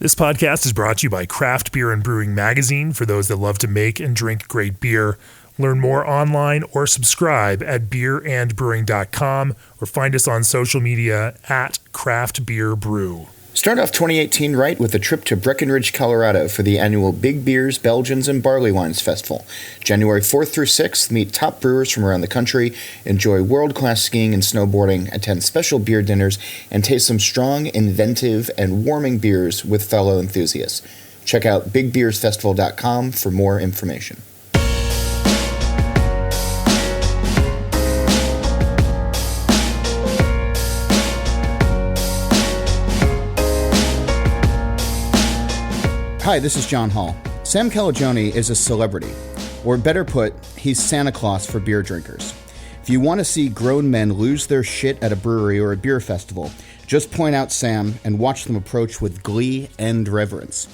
This podcast is brought to you by Craft Beer and Brewing Magazine for those that love to make and drink great beer. Learn more online or subscribe at beerandbrewing.com or find us on social media at Craft Beer Brew. Start off 2018 right with a trip to Breckenridge, Colorado for the annual Big Beers, Belgians, and Barley Wines Festival. January 4th through 6th, meet top brewers from around the country, enjoy world-class skiing and snowboarding, attend special beer dinners, and taste some strong, inventive, and warming beers with fellow enthusiasts. Check out bigbeersfestival.com for more information. Hi, this is John Holl. Sam Calagione is a celebrity, or better put, he's Santa Claus for beer drinkers. If you want to see grown men lose their shit at a brewery or a beer festival, just point out Sam and watch them approach with glee and reverence.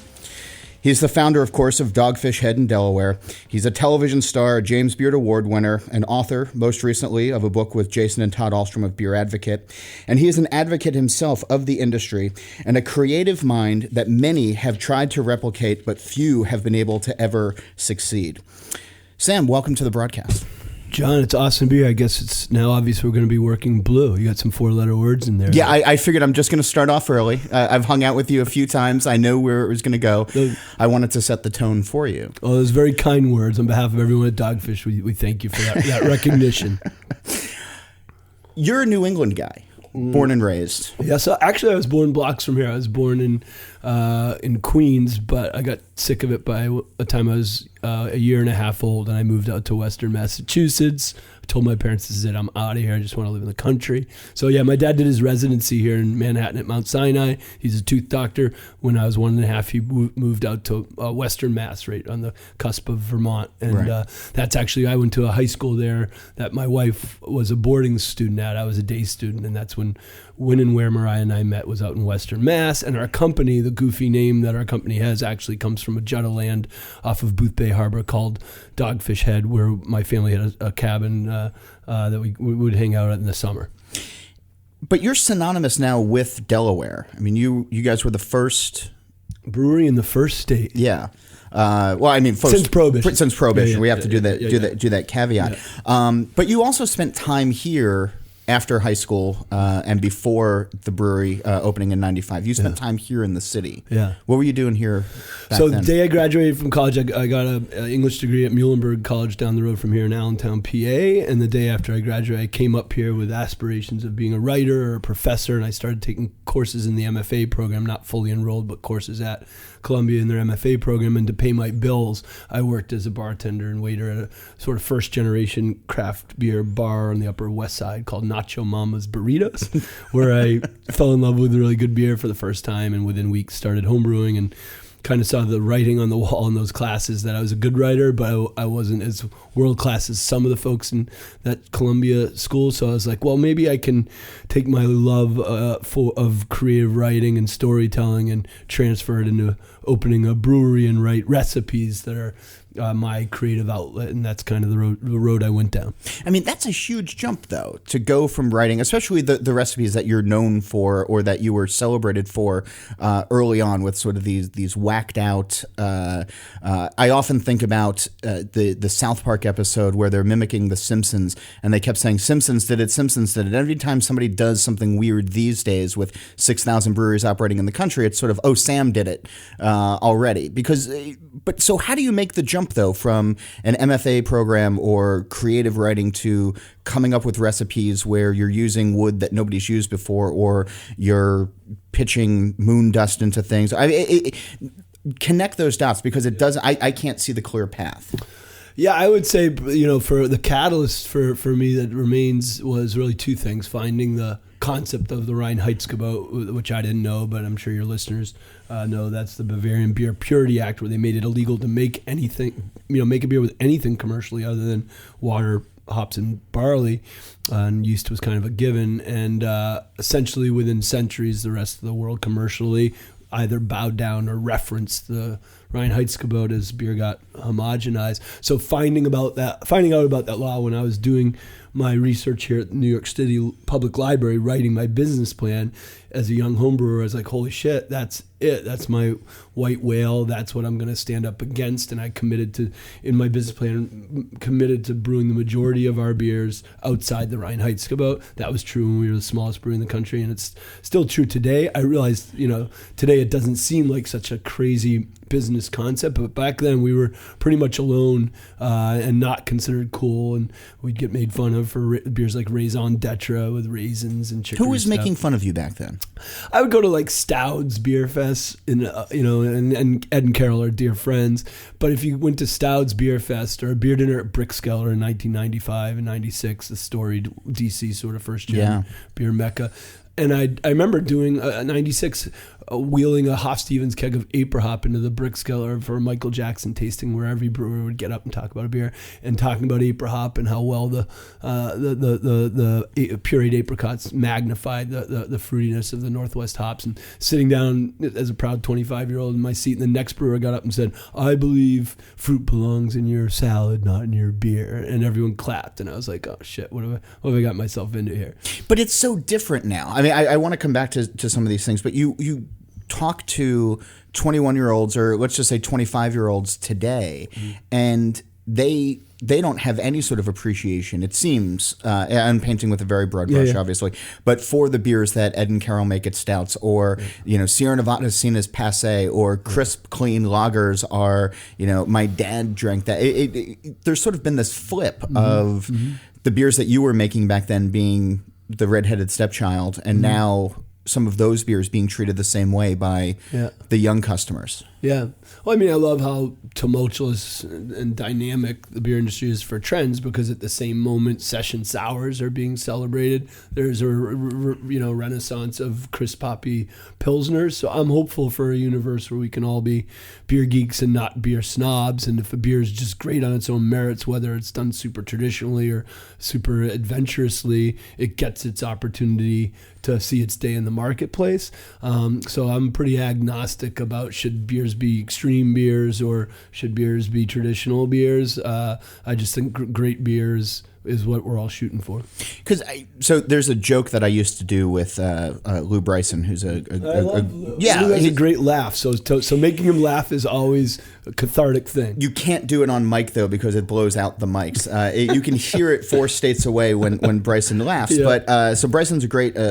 He's the founder, of course, of Dogfish Head in Delaware. He's a television star, a James Beard Award winner, an author, most recently, of a book with Jason and Todd Ahlstrom of Beer Advocate. And he is an advocate himself of the industry and a creative mind that many have tried to replicate, but few have been able to ever succeed. Sam, welcome to the broadcast. John, it's awesome to be here. I guess it's now obvious we're going to be working blue. You got some four-letter words in there. Yeah, I figured I'm just going to start off early. I've hung out with you a few times. I know where it was going to go. I wanted to set the tone for you. Oh, those very kind words. On behalf of everyone at Dogfish, we thank you for that recognition. You're a New England guy, born and raised. Yeah, so actually I was born blocks from here. I was born in Queens, but I got sick of it by the time I was a year and a half old, and I moved out to Western Massachusetts. I told my parents, this is it, I'm out of here. I just want to live in the country. So yeah, my dad did his residency here in Manhattan at Mount Sinai. He's a tooth doctor. When I was 1.5, he moved out to Western Mass, right on the cusp of Vermont. And right. That's actually, I went to a high school there that my wife was a boarding student at. I was a day student, and that's when and where Mariah and I met was out in Western Mass. And our company, the goofy name that our company has, actually comes from a jut of land off of Booth Bay Harbor called Dogfish Head, where my family had a cabin that we would hang out at in the summer. But you're synonymous now with Delaware. I mean, you guys were the first brewery in the first state. Yeah. Well, I mean, since Prohibition. Since Prohibition, we have to do that caveat. Yeah. But you also spent time here after high school and before the brewery opening in '95. You spent time here in the city. Yeah. What were you doing here back then? The day I graduated from college, I got an English degree at Muhlenberg College down the road from here in Allentown, PA. And the day after I graduated, I came up here with aspirations of being a writer or a professor, and I started taking courses in the MFA program, not fully enrolled, but courses at Columbia in their MFA program. And to pay my bills, I worked as a bartender and waiter at a sort of first-generation craft beer bar on the Upper West Side called Nacho Mama's Burritos, where I fell in love with really good beer for the first time, and within weeks started homebrewing and kind of saw the writing on the wall in those classes that I was a good writer, but I wasn't as world-class as some of the folks in that Columbia school. So I was like, well, maybe I can take my love of creative writing and storytelling and transfer it into opening a brewery and write recipes that are my creative outlet, and that's kind of the road I went down. I mean, that's a huge jump, though, to go from writing, especially the recipes that you're known for or that you were celebrated for early on with sort of these whacked out. I often think about the South Park episode where they're mimicking The Simpsons, and they kept saying, Simpsons did it, Simpsons did it. Every time somebody does something weird these days with 6,000 breweries operating in the country, it's sort of, oh, Sam did it already. But so how do you make the jump, though, from an MFA program or creative writing to coming up with recipes where you're using wood that nobody's used before, or you're pitching moon dust into things? Connect those dots, because it doesn't. I can't see the clear path. Yeah, I would say, for the catalyst for me that remains was really two things: finding the concept of the Reinheitsgebot, which I didn't know, but I'm sure your listeners know. That's the Bavarian Beer Purity Act, where they made it illegal to make anything, make a beer with anything commercially other than water, hops, and barley. And yeast was kind of a given. And essentially within centuries, the rest of the world commercially either bowed down or referenced the Rheinheitsgebot as beer got homogenized. So finding out about that law when I was doing my research here at the New York City Public Library, writing my business plan as a young homebrewer, I was like, holy shit, that's it. That's my white whale. That's what I'm going to stand up against. And I committed to, in my business plan, committed to brewing the majority of our beers outside the Rheinheitsgebot. That was true when we were the smallest brewery in the country, and it's still true today. I realized, today it doesn't seem like such a crazy business concept, but back then we were pretty much alone and not considered cool, and we'd get made fun of for beers like Raison d'Etre with raisins and chicory. Who was stuff. making fun of you back then? I would go to like Stoud's Beer Fest, and Ed and Carol are dear friends. But if you went to Stoud's Beer Fest or a beer dinner at Brickskeller in 1995 and 96, the storied DC sort of first gen beer mecca. And I remember doing a 96, wheeling a Hofstevens keg of Aprihop into the Brickskeller for a Michael Jackson tasting, where every brewer would get up and talk about a beer, and talking about Aprihop and how well the pureed apricots magnified the fruitiness of the Northwest hops, and sitting down as a proud 25-year-old in my seat. And the next brewer got up and said, I believe fruit belongs in your salad, not in your beer. And everyone clapped, and I was like, oh shit, what have I got myself into here? But it's so different now. I mean, I want to come back to some of these things, but you talk to 21-year-olds, or let's just say 25-year-olds today, and they don't have any sort of appreciation, it seems, I'm painting with a very broad brush, obviously, but for the beers that Ed and Carol make at Stouts, or, Sierra Nevada is seen as passé, or crisp, clean lagers are, my dad drank that. There's sort of been this flip of the beers that you were making back then being the redheaded stepchild, and now some of those beers being treated the same way by the young customers. Yeah. Well, I mean, I love how tumultuous and dynamic the beer industry is for trends, because at the same moment, session sours are being celebrated. There's a renaissance of crisp poppy pilsners. So I'm hopeful for a universe where we can all be beer geeks and not beer snobs. And if a beer is just great on its own merits, whether it's done super traditionally or super adventurously, it gets its opportunity to see its day in the marketplace. So I'm pretty agnostic about should beers be extreme beers or should beers be traditional beers. I just think great beers is what we're all shooting for. So there's a joke that I used to do with Lou Bryson, who's Lou has a great laugh. So making him laugh is always a cathartic thing. You can't do it on mic though, because it blows out the mics. You can hear it 4 states away when Bryson laughs. Yeah. But so Bryson's a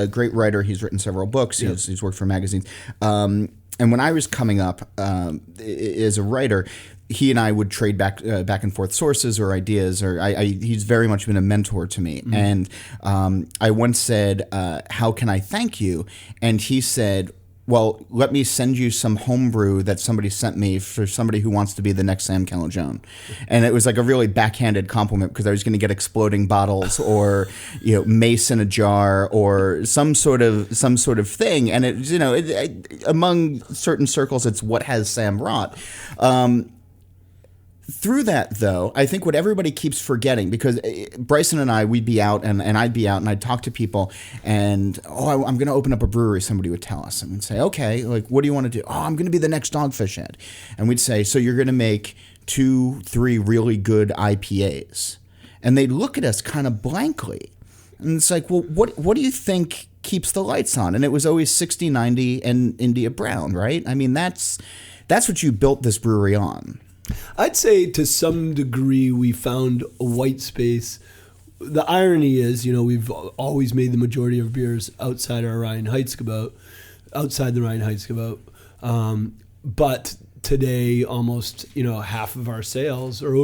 great writer. He's written several books. He's worked for magazines. And when I was coming up as a writer, he and I would trade back and forth sources or ideas. He's very much been a mentor to me. Mm-hmm. And I once said, "How can I thank you?" And he said, well, let me send you some homebrew that somebody sent me for somebody who wants to be the next Sam Calagione. And it was like a really backhanded compliment, because I was going to get exploding bottles or, mace in a jar or some sort of thing. And it among certain circles, it's what has Sam wrought. Through that, though, I think what everybody keeps forgetting, because Bryson and I, we'd be out and I'd be out and I'd talk to people and, I'm going to open up a brewery, somebody would tell us. And we'd say, okay, like, what do you want to do? Oh, I'm going to be the next Dogfish head. And we'd say, so you're going to make 2-3 really good IPAs. And they'd look at us kind of blankly. And it's like, well, what do you think keeps the lights on? And it was always 60-90 and India Brown, right? I mean, that's what you built this brewery on. I'd say to some degree we found a white space. The irony is, we've always made the majority of beers outside the Rheinheitsgebot. But today, almost half of our sales, or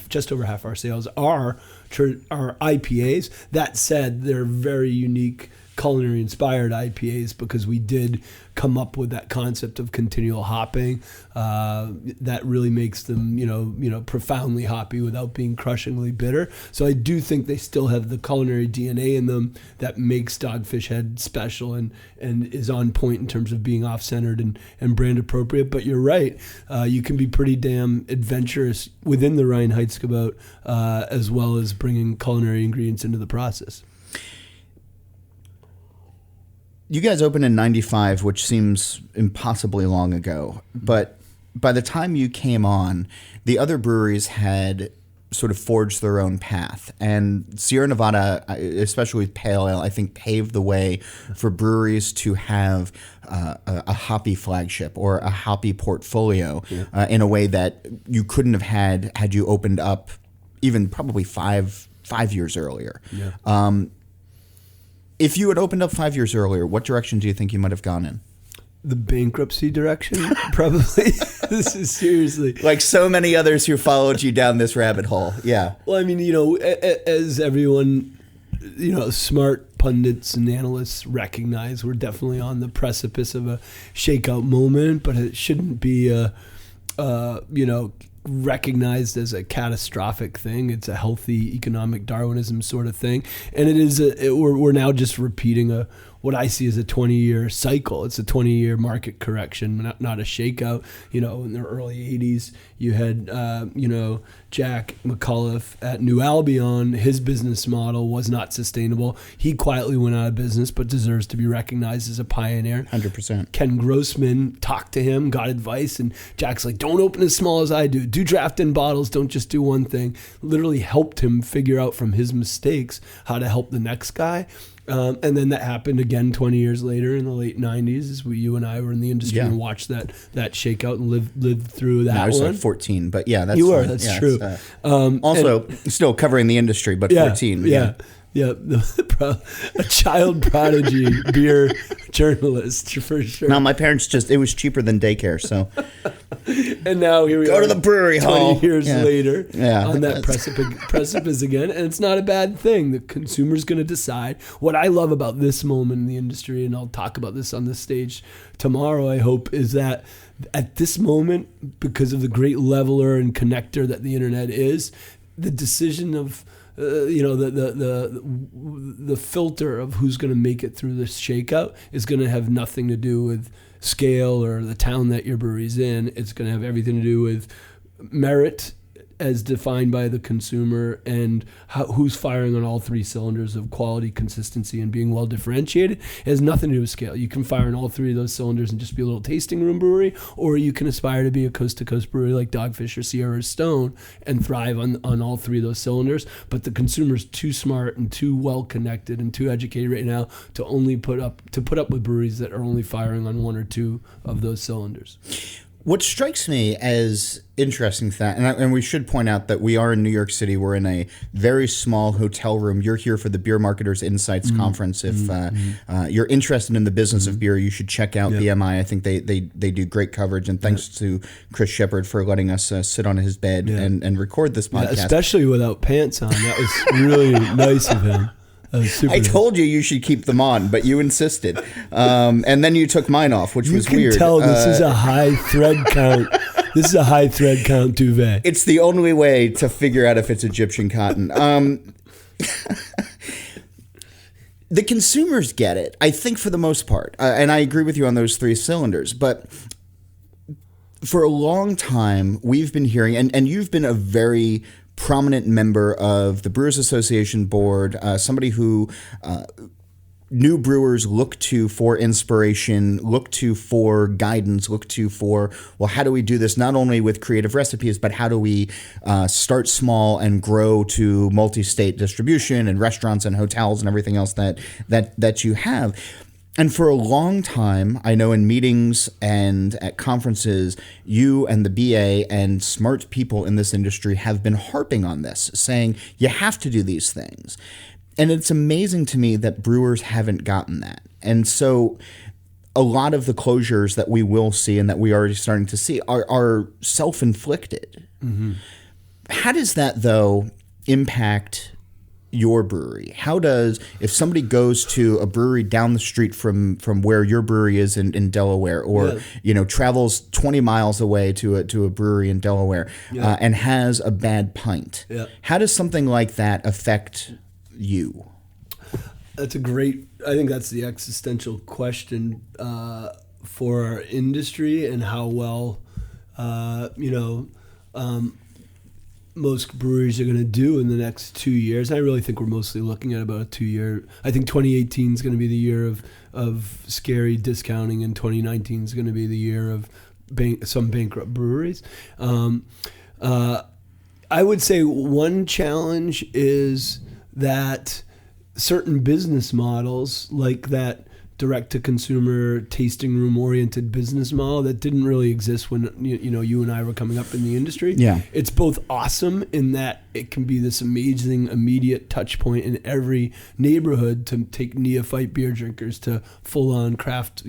just over half our sales, are IPAs. That said, they're very unique culinary inspired IPAs, because we did come up with that concept of continual hopping that really makes them profoundly hoppy without being crushingly bitter. So I do think they still have the culinary DNA in them that makes Dogfish Head special and is on point in terms of being off-centered and brand appropriate. But you're right, you can be pretty damn adventurous within the Rheinheitsgebot as well as bringing culinary ingredients into the process. You guys opened in 95, which seems impossibly long ago, but by the time you came on, the other breweries had sort of forged their own path. And Sierra Nevada, especially with Pale Ale, I think paved the way for breweries to have a hoppy flagship or a hoppy portfolio in a way that you couldn't have had you opened up even probably five years earlier. Yeah. If you had opened up 5 years earlier, what direction do you think you might have gone in? The bankruptcy direction, probably. This is seriously. Like so many others who followed you down this rabbit hole. Yeah. Well, I mean, as everyone, smart pundits and analysts recognize, we're definitely on the precipice of a shakeout moment, but it shouldn't be recognized as a catastrophic thing. It's a healthy economic Darwinism sort of thing, and it is. We're now just repeating what I see as a 20-year cycle. It's a 20-year market correction, not a shakeout. In the early 80s, you had, Jack McAuliffe at New Albion. His business model was not sustainable. He quietly went out of business, but deserves to be recognized as a pioneer. 100%. Ken Grossman talked to him, got advice, and Jack's like, don't open as small as I do. Do draft in bottles. Don't just do one thing. Literally helped him figure out from his mistakes how to help the next guy. And then that happened again 20 years later in the late 90s as you and I were in the industry and watched that shakeout and lived through that. I was one. like 14, but yeah, that's you were. fine. That's true. Also, still covering the industry, but 14. Yeah, a child prodigy beer journalist for sure. No, my parents it was cheaper than daycare, so. And now here we go are. to the brewery 20 hall. years later on that that's- precipice again. And it's not a bad thing. The consumer's going to decide. What I love about this moment in the industry, and I'll talk about this on the stage tomorrow, I hope, is that at this moment, because of the great leveler and connector that the internet is, the decision of the filter of who's going to make it through this shakeout is going to have nothing to do with scale or the town that your brewery's in. It's going to have everything to do with merit as defined by the consumer and who's firing on all three cylinders of quality, consistency, and being well differentiated. It has nothing to do with scale. You can fire on all three of those cylinders and just be a little tasting room brewery, or you can aspire to be a coast-to-coast brewery like Dogfish or Sierra Stone and thrive on all three of those cylinders. But the consumer's too smart and too well-connected and too educated right now to only put up with breweries that are only firing on one or two of those cylinders. What strikes me as interesting to that, and we should point out that we are in New York City. We're in a very small hotel room. You're here for the Beer Marketers Insights Conference. If you're interested in the business of beer, you should check out BMI. I think they do great coverage. And thanks to Chris Shepard for letting us sit on his bed and record this podcast. Especially without pants on. That was really nice of him. I told you should keep them on, but you insisted. And then you took mine off, which was weird. You can tell this is a high thread count. This is a high thread count duvet. It's the only way to figure out if it's Egyptian cotton. The consumers get it, I think, for the most part. And I agree with you on those three cylinders. But for a long time, we've been hearing, and you've been a very prominent member of the Brewers Association board, somebody who new brewers look to for inspiration, look to for guidance, look to for, well, how do we do this not only with creative recipes, but how do we start small and grow to multi-state distribution and restaurants and hotels and everything else that you have. And for a long time, I know in meetings and at conferences, you and the BA and smart people in this industry have been harping on this, saying you have to do these things. And it's amazing to me that brewers haven't gotten that. And so a lot of the closures that we will see and that we are already starting to see are self-inflicted. Mm-hmm. How does that, though, impact your brewery? How does, if somebody goes to a brewery down the street from where your brewery is in Delaware, or travels 20 miles away to a brewery in Delaware and has a bad pint, how does something like that affect you? I think that's the existential question for our industry, and how well most breweries are going to do in the next 2 years. I really think we're mostly looking at about a 2 year. I think 2018 is going to be the year of scary discounting, and 2019 is going to be the year of some bankrupt breweries. I would say one challenge is that certain business models, like that direct-to-consumer tasting room-oriented business model that didn't really exist when you and I were coming up in the industry. Yeah. It's both awesome in that it can be this amazing immediate touch point in every neighborhood to take neophyte beer drinkers to full-on craft,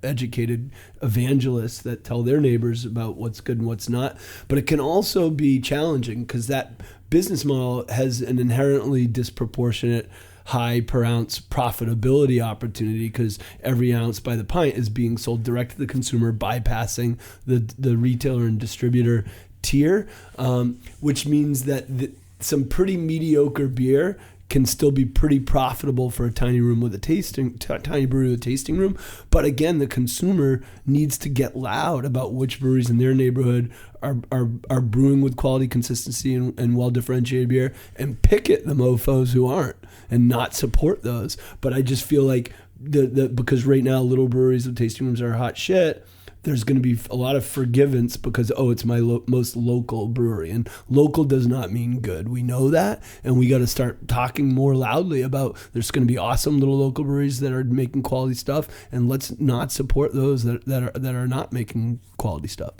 educated evangelists that tell their neighbors about what's good and what's not. But it can also be challenging because that business model has an inherently disproportionate high per ounce profitability opportunity because every ounce by the pint is being sold direct to the consumer, bypassing the retailer and distributor tier, which means that some pretty mediocre beer can still be pretty profitable for a tiny brewery with a tasting room. But again, the consumer needs to get loud about which breweries in their neighborhood are brewing with quality, consistency, and well-differentiated beer, and picket the mofos who aren't and not support those. But I just feel like because right now little breweries with tasting rooms are hot shit, there's going to be a lot of forgivance because, it's my most local brewery. And local does not mean good. We know that. And we got to start talking more loudly about there's going to be awesome little local breweries that are making quality stuff. And let's not support those that are not making quality stuff.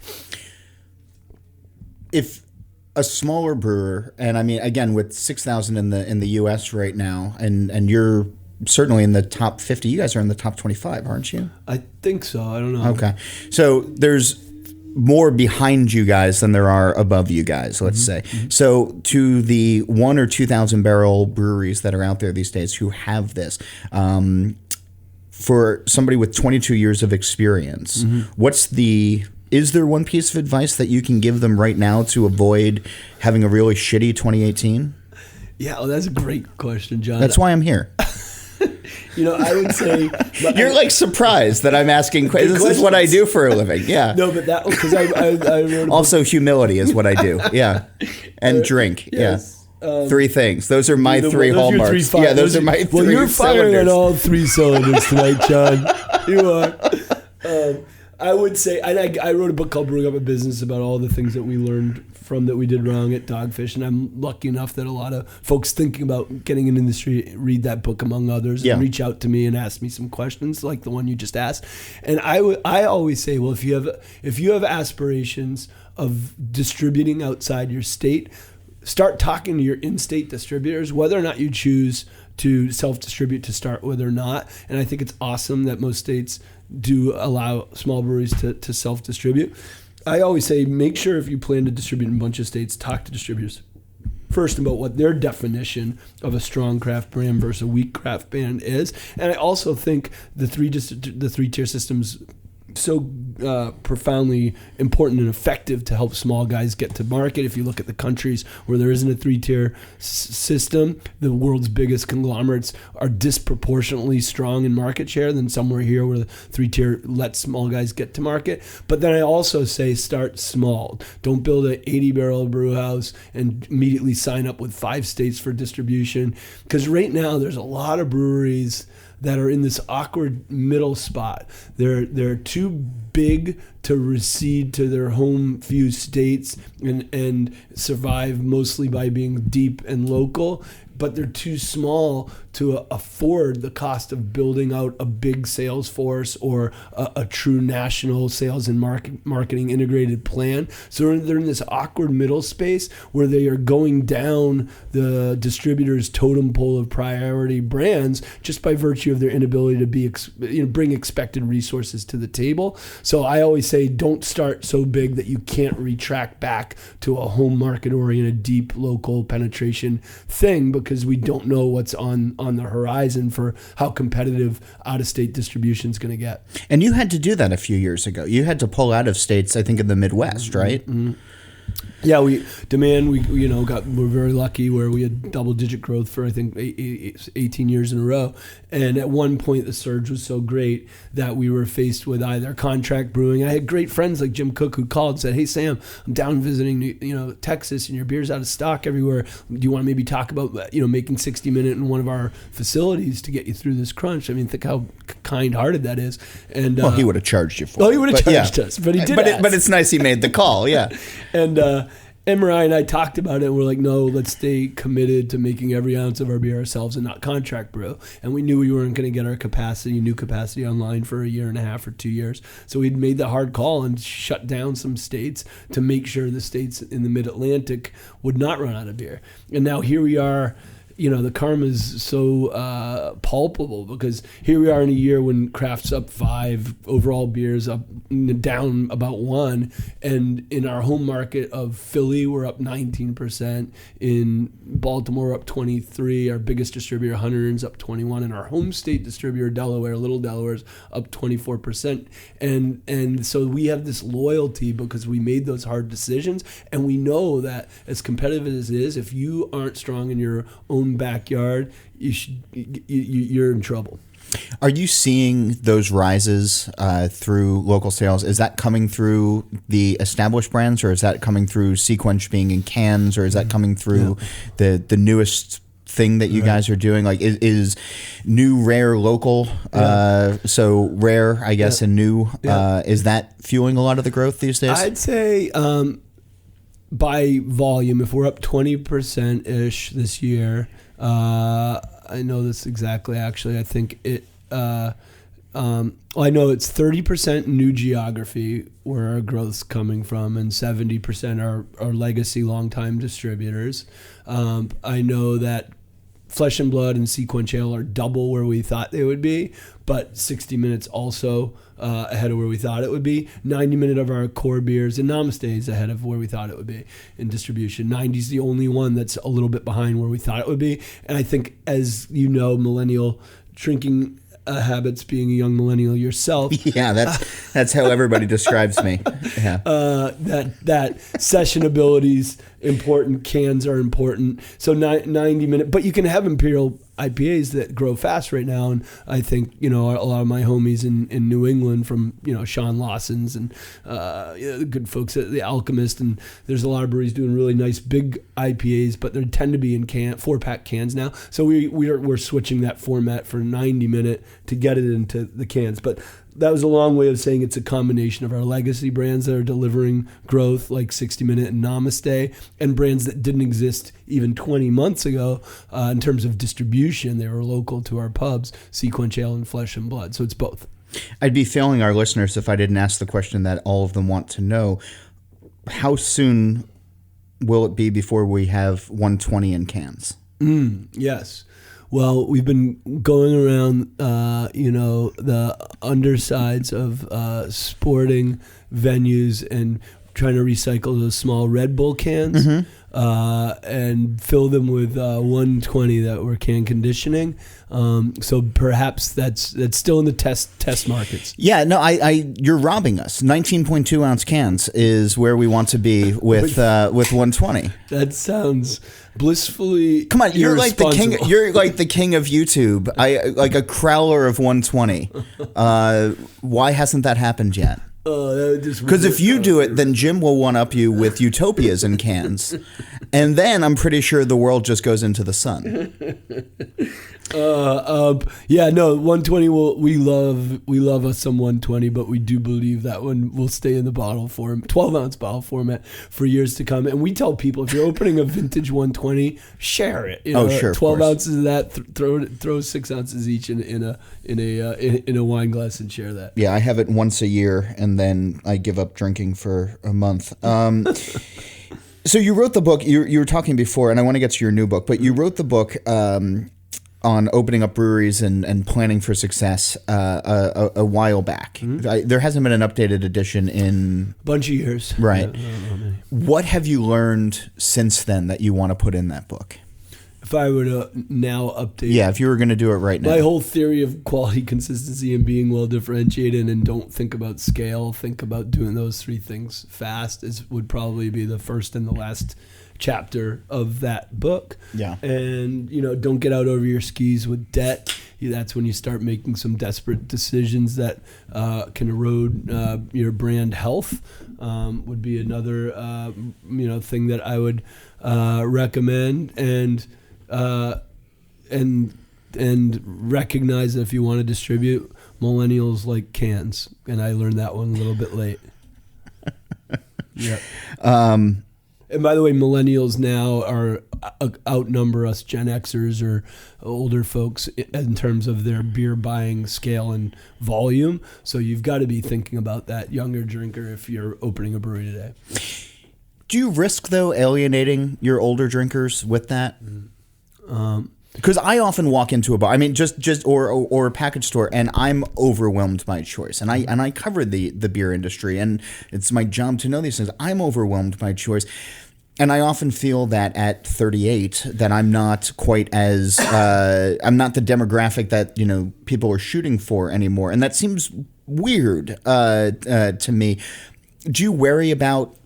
If a smaller brewer, and I mean, again, with 6,000 in the U.S. right now, and you're certainly in the top 50. You guys are in the top 25, aren't you? I think so. I don't know. Okay. So there's more behind you guys than there are above you guys, let's say. Mm-hmm. So to the 1,000 or 2,000 barrel breweries that are out there these days who have this, for somebody with 22 years of experience, is there one piece of advice that you can give them right now to avoid having a really shitty 2018? Yeah, well, that's a great question, John. That's why I'm here. I would say you're like surprised that I'm asking questions. This is what I do for a living. Yeah. No, but that because I wrote also humility is what I do. Yeah, and drink. Yes. Yeah. 3 things. Those are my 3 hallmarks. Those are my 3 Well, you're firing cylinders. on all 3 cylinders tonight, John. You are. I would say, I wrote a book called Brewing Up a Business about all the things that we learned from that we did wrong at Dogfish, and I'm lucky enough that a lot of folks thinking about getting in the industry read that book, among others, and reach out to me and ask me some questions like the one you just asked. And I always say, well, if you have aspirations of distributing outside your state, start talking to your in-state distributors, whether or not you choose to self-distribute to start with or not. And I think it's awesome that most states do allow small breweries to self-distribute. I always say, make sure if you plan to distribute in a bunch of states, talk to distributors first about what their definition of a strong craft brand versus a weak craft brand is. And I also think the three-tier system's so profoundly important and effective to help small guys get to market. If you look at the countries where there isn't a 3-tier system, the world's biggest conglomerates are disproportionately strong in market share than somewhere here where the 3-tier lets small guys get to market. But then I also say start small. Don't build an 80-barrel brew house and immediately sign up with 5 states for distribution. Because right now there's a lot of breweries that are in this awkward middle spot. They're too big to recede to their home few states and survive mostly by being deep and local, but they're too small to afford the cost of building out a big sales force or a true national sales and marketing integrated plan. So they're in this awkward middle space where they are going down the distributor's totem pole of priority brands just by virtue of their inability to bring expected resources to the table. So I always say, don't start so big that you can't retract back to a home market oriented, deep local penetration thing, because we don't know what's on the horizon for how competitive out-of-state distribution is going to get. And you had to do that a few years ago. You had to pull out of states, I think, in the Midwest, right? Mm-hmm. Yeah, we're very lucky where we had double-digit growth for, I think, 18 years in a row. And at one point, the surge was so great that we were faced with either contract brewing. I had great friends like Jim Cook who called and said, "Hey, Sam, I'm down visiting, Texas, and your beer's out of stock everywhere. Do you want to maybe talk about, making 60 Minute in one of our facilities to get you through this crunch?" I mean, think how kind-hearted that is. And Well, he would have charged you for it. Well, he would have charged us, but he did ask. But it's nice he made the call, yeah. And Mariah and I talked about it, and we're like, no, let's stay committed to making every ounce of our beer ourselves and not contract brew. And we knew we weren't going to get our new capacity online for a year and a half or 2 years. So we'd made the hard call and shut down some states to make sure the states in the mid-Atlantic would not run out of beer. And now here we are. The karma is so palpable, because here we are in a year when craft's up 5, overall beer's up down about 1, and in our home market of Philly we're up 19%, in Baltimore up 23%, our biggest distributor Hunterdon's up 21%, and our home state distributor Little Delaware's up 24%, and so we have this loyalty because we made those hard decisions, and we know that as competitive as it is, if you aren't strong in your own backyard, you're in trouble. Are you seeing those rises through local sales? Is that coming through the established brands, or is that coming through Sequench being in cans, or is that coming through the newest thing that you guys are doing? Like, is new rare local? So rare, I guess, and new. Is that fueling a lot of the growth these days? I'd say by volume, if we're up 20% ish this year. I know this exactly. Actually, I think it. I know it's 30% new geography where our growth's coming from, and 70% are legacy longtime distributors. I know that Flesh and Blood and Sequench Ale are double where we thought they would be, but 60 Minutes also ahead of where we thought it would be. 90 Minute of our core beers, and Namaste is ahead of where we thought it would be in distribution. 90 is the only one that's a little bit behind where we thought it would be. And I think, as you know, millennial drinking habits, being a young millennial yourself. Yeah, that's how everybody describes me. Yeah. That session abilities important, cans are important. So 90 minute, but you can have Imperial IPAs that grow fast right now, and I think a lot of my homies in New England from Sean Lawson's and the good folks at the Alchemist, and there's a lot of breweries doing really nice big IPAs, but they tend to be in 4-pack cans now. So we're switching that format for 90 minute to get it into the cans, but. That was a long way of saying it's a combination of our legacy brands that are delivering growth, like 60 Minute and Namaste, and brands that didn't exist even 20 months ago in terms of distribution. They were local to our pubs, Sequench Ale and Flesh and Blood. So it's both. I'd be failing our listeners if I didn't ask the question that all of them want to know. How soon will it be before we have 120 in cans? Yes. Well, we've been going around, the undersides of sporting venues and trying to recycle those small Red Bull cans and fill them with 120 that were can conditioning. So perhaps that's still in the test markets. Yeah, no, you're robbing us. 19.2 ounce cans is where we want to be with 120. That sounds blissfully. Come on, you're like the king. You're like the king of YouTube. Like a crowler of 120. Why hasn't that happened yet? Because if you do it, then Jim will one-up you with Utopias in cans. And then I'm pretty sure the world just goes into the sun. 120 we love us some 120, but we do believe that one will stay in the bottle form, 12-ounce bottle format for years to come. And we tell people, if you're opening a vintage 120, share it. Sure. 12 ounces of that, throw 6 ounces each in a wine glass and share that. Yeah, I have it once a year, and then I give up drinking for a month. So you wrote the book. You were talking before, and I want to get to your new book, but you wrote the book on opening up breweries and planning for success a while back. There hasn't been an updated edition in a bunch of years. Right. Yeah, what have you learned since then that you want to put in that book? If I were to now update... Yeah, if you were going to do it right now. My whole theory of quality, consistency, and being well differentiated, and don't think about scale, think about doing those three things fast, would probably be the first and the last chapter of that book. Yeah. And, don't get out over your skis with debt. That's when you start making some desperate decisions that can erode your brand health. Would be another, thing that I would recommend. And recognize that if you want to distribute millennials like cans, and I learned that one a little bit late. Yeah. And by the way, millennials now outnumber us Gen Xers or older folks in terms of their beer buying scale and volume. So you've got to be thinking about that younger drinker if you're opening a brewery today. Do you risk, though, alienating your older drinkers with that? Because I often walk into a bar, I mean, or a package store, and I'm overwhelmed by choice. And I cover the beer industry, and it's my job to know these things. I'm overwhelmed by choice. And I often feel that at 38, that I'm not quite as I'm not the demographic that people are shooting for anymore, and that seems weird to me. Do you worry about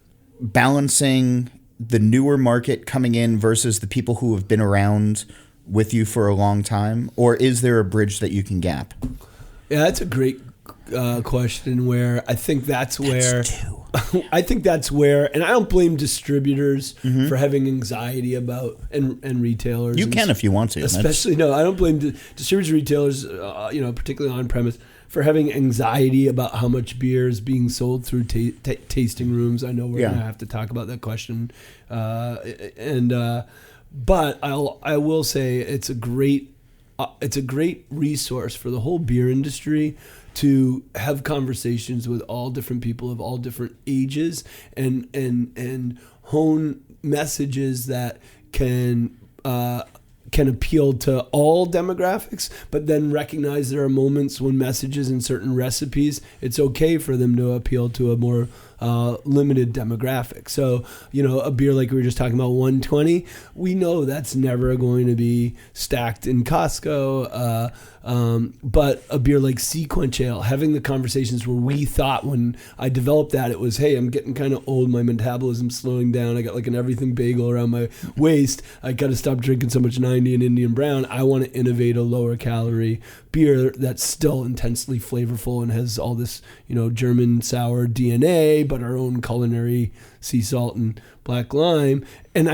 balancing the newer market coming in versus the people who have been around with you for a long time, or is there a bridge that you can gap? Yeah, that's a great question. Where I think that's where. I think that's where, and I don't blame distributors for having anxiety about, and retailers. You can if you want to. Especially, no, I don't blame distributors, retailers, particularly on premise, for having anxiety about how much beer is being sold through tasting rooms. I know we're going to have to talk about that question. But I will say it's a great resource for the whole beer industry to have conversations with all different people of all different ages and hone messages that can appeal to all demographics, but then recognize there are moments when messages in certain recipes, it's okay for them to appeal to a more limited demographic. So, a beer like we were just talking about, 120, we know that's never going to be stacked in Costco. But a beer like Sequence Ale, having the conversations where we thought when I developed that, it was, hey, I'm getting kind of old, my metabolism's slowing down, I got like an everything bagel around my waist, I got to stop drinking so much 90 and Indian Brown, I want to innovate a lower calorie beer that's still intensely flavorful and has all this, German sour DNA, but our own culinary sea salt and black lime. And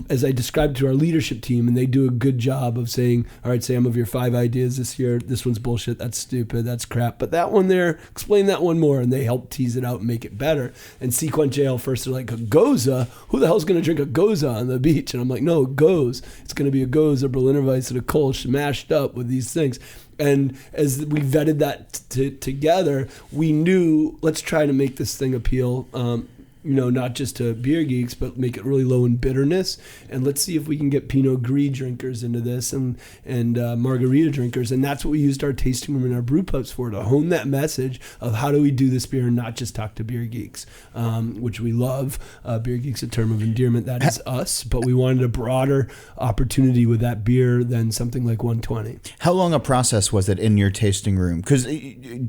as I described to our leadership team, and they do a good job of saying, all right, Sam, of your 5 ideas this year, this one's bullshit, that's stupid, that's crap. But that one there, explain that one more. And they help tease it out and make it better. And Sequence Ale, first they're like, a Goza? Who the hell's going to drink a Goza on the beach? And I'm like, no, it goes. It's going to be a Goza, Berliner Weiss, and a Kolsch mashed up with these things. And as we vetted that together, we knew, let's try to make this thing appeal, not just to beer geeks, but make it really low in bitterness. And let's see if we can get Pinot Gris drinkers into this and margarita drinkers. And that's what we used our tasting room and our brew pubs for, to hone that message of how do we do this beer and not just talk to beer geeks, which we love. Beer geeks, a term of endearment, that is us. But we wanted a broader opportunity with that beer than something like 120. How long a process was it in your tasting room? Because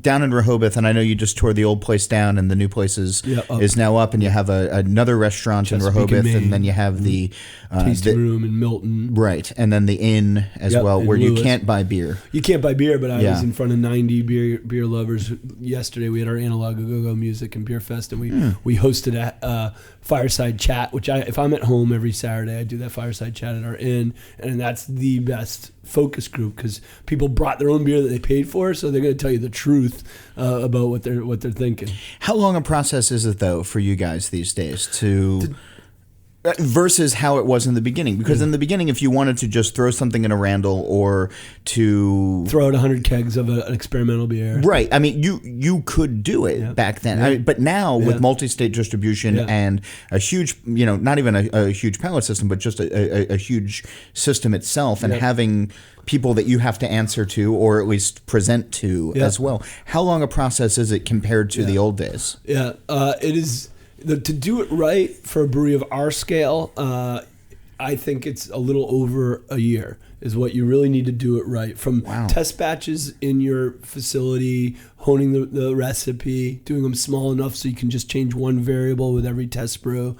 down in Rehoboth, and I know you just tore the old place down and the new place is now up, and you have another restaurant Chesapeake in Rehoboth, and then you have the tasting room in Milton. Right, and then the inn as well, where Lewis. you can't buy beer. You can't buy beer, but I was in front of 90 beer lovers yesterday. We had our Analog Go-Go Music and Beer Fest, and we hosted a fireside chat, which if I'm at home every Saturday, I do that fireside chat at our inn, and that's the best focus group because people brought their own beer that they paid for, so they're going to tell you the truth about what they're thinking. How long a process is it, though, for you guys these days to versus how it was in the beginning? Because in the beginning, if you wanted to just throw something in a Randall or to throw out 100 kegs of an experimental beer, right? I mean, you could do it back then. I mean, but now with multi-state distribution and a huge, not even a huge pallet system, but just a huge system itself, and having people that you have to answer to or at least present to as well. How long a process is it compared to the old days? Yeah, it is. To do it right for a brewery of our scale, I think it's a little over a year is what you really need to do it right. From test batches in your facility, honing the recipe, doing them small enough so you can just change one variable with every test brew,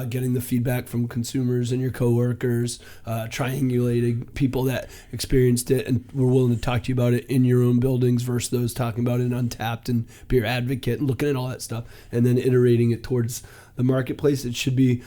getting the feedback from consumers and your coworkers, triangulating people that experienced it and were willing to talk to you about it in your own buildings versus those talking about it in Untapped and Beer Advocate, and looking at all that stuff, and then iterating it towards the marketplace. It should be,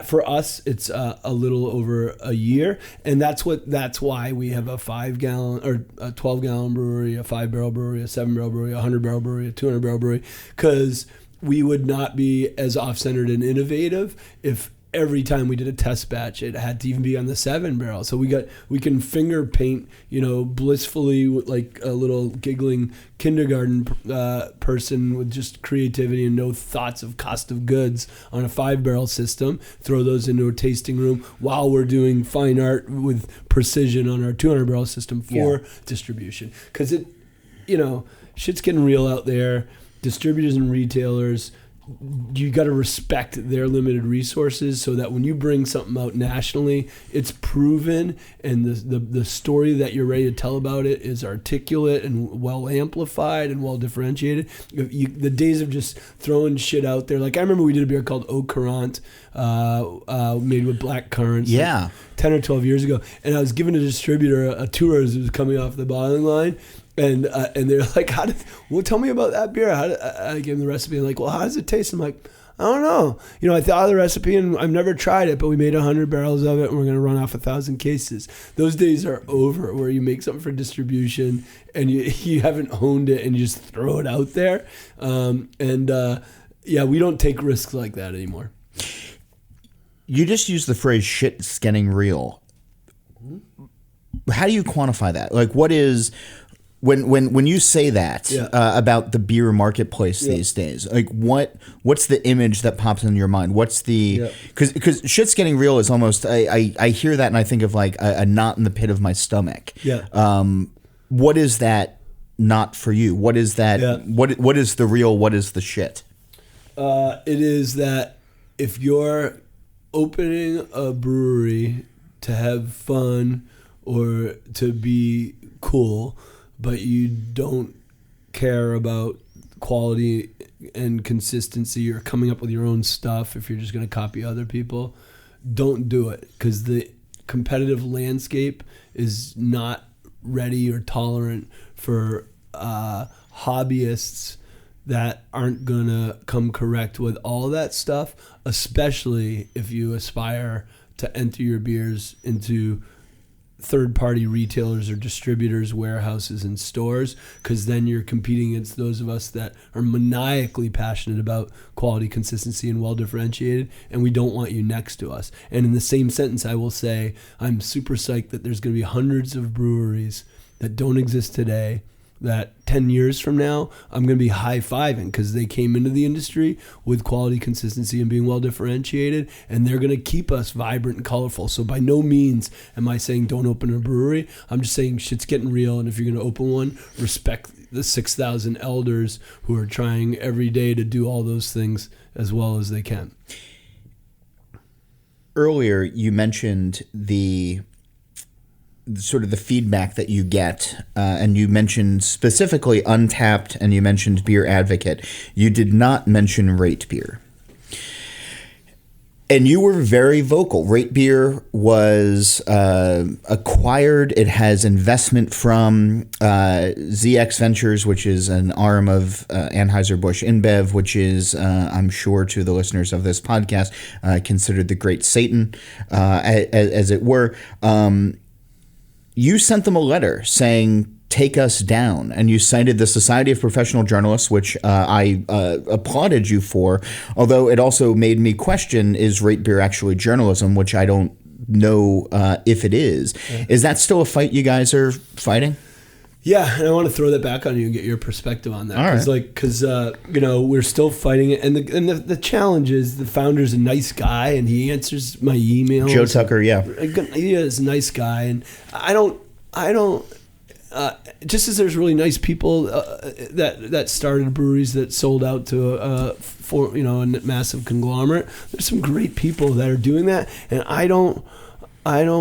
for us, it's a little over a year, and that's that's why we have a 5-gallon or a 12-gallon brewery, a 5-barrel brewery, a 7-barrel brewery, a 100-barrel brewery, a 200-barrel brewery, because we would not be as off-centered and innovative if every time we did a test batch, it had to even be on the 7-barrel. So we can finger paint, blissfully like a little giggling kindergarten person with just creativity and no thoughts of cost of goods on a 5-barrel system. Throw those into a tasting room while we're doing fine art with precision on our 200-barrel system for distribution. Because shit's getting real out there. Distributors and retailers, you got to respect their limited resources so that when you bring something out nationally, it's proven and the story that you're ready to tell about it is articulate and well amplified and well differentiated. The days of just throwing shit out there, like I remember we did a beer called Au Courant, made with black currants, 10 or 12 years ago, and I was giving a distributor a tour as it was coming off the bottling line. And they're like, tell me about that beer. I gave them the recipe. And like, well, how does it taste? I'm like, I don't know. I thought of the recipe and I've never tried it, but we made 100 barrels of it and we're going to run off 1,000 cases. Those days are over where you make something for distribution and you haven't honed it and you just throw it out there. We don't take risks like that anymore. You just used the phrase shit's getting real. How do you quantify that? Like, what is... When you say that about the beer marketplace these days, like what's the image that pops into your mind? What's the because shit's getting real is almost I hear that and I think of like a knot in the pit of my stomach. What is that knot for you? What is that? What is the real? What is the shit? It is that if you're opening a brewery to have fun or to be cool, but you don't care about quality and consistency or coming up with your own stuff, if you're just going to copy other people, don't do it, because the competitive landscape is not ready or tolerant for hobbyists that aren't going to come correct with all that stuff, especially if you aspire to enter your beers into third-party retailers or distributors, warehouses, and stores, because then you're competing against those of us that are maniacally passionate about quality, consistency, and well-differentiated, and we don't want you next to us. And in the same sentence, I will say I'm super psyched that there's going to be hundreds of breweries that don't exist today that 10 years from now, I'm going to be high-fiving because they came into the industry with quality, consistency, and being well-differentiated, and they're going to keep us vibrant and colorful. So by no means am I saying don't open a brewery. I'm just saying shit's getting real, and if you're going to open one, respect the 6,000 elders who are trying every day to do all those things as well as they can. Earlier, you mentioned the sort of the feedback that you get, and you mentioned specifically Untapped, and you mentioned Beer Advocate. You did not mention Rate Beer. And you were very vocal. Rate Beer was acquired. It has investment from ZX Ventures, which is an arm of Anheuser-Busch InBev, which is, I'm sure to the listeners of this podcast, considered the great Satan, as it were. You sent them a letter saying, take us down, and you cited the Society of Professional Journalists, which I applauded you for, although it also made me question, is Rate Beer actually journalism, which I don't know if it is. Yeah. Is that still a fight you guys are fighting? Yeah, and I want to throw that back on you and get your perspective on that. Because we're still fighting it, and the challenge is the founder's a nice guy, and he answers my emails. Joe Tucker, yeah, he is a nice guy, and I don't. Just as there's really nice people that started breweries that sold out to a massive conglomerate, there's some great people that are doing that, and I don't